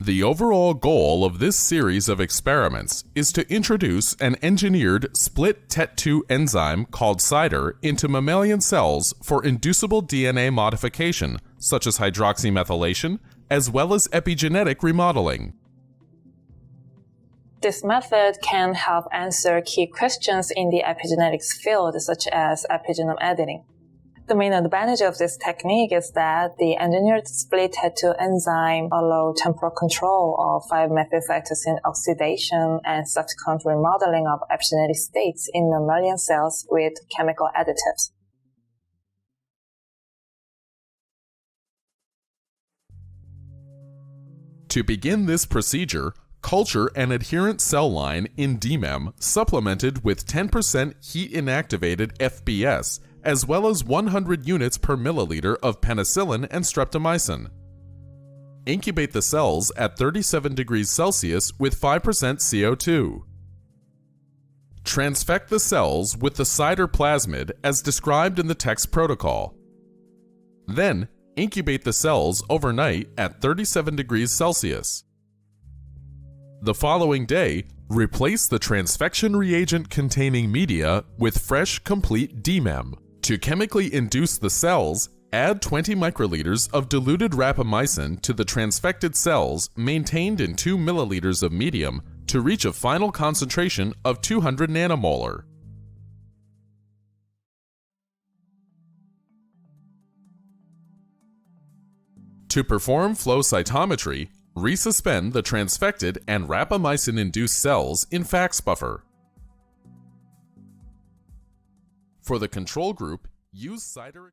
The overall goal of this series of experiments is to introduce an engineered split TET2 enzyme called CiDER into mammalian cells for inducible DNA modification, such as hydroxymethylation, as well as epigenetic remodeling. This method can help answer key questions in the epigenetics field, such as epigenome editing. The main advantage of this technique is that the engineered split TET2 enzyme allows temporal control of 5-methylcytosine oxidation and subsequent remodeling of epigenetic states in mammalian cells with chemical additives. To begin this procedure, culture an adherent cell line in DMEM supplemented with 10% heat-inactivated FBS, as well as 100 units per milliliter of penicillin and streptomycin. Incubate the cells at 37 degrees Celsius with 5% CO2. Transfect the cells with the CiDER plasmid as described in the text protocol. Then, incubate the cells overnight at 37 degrees Celsius. The following day, replace the transfection reagent containing media with fresh, complete DMEM. To chemically induce the cells, add 20 microliters of diluted rapamycin to the transfected cells maintained in 2 milliliters of medium to reach a final concentration of 200 nanomolar. To perform flow cytometry, resuspend the transfected and rapamycin-induced cells in FACS buffer. For the control group, use CiDER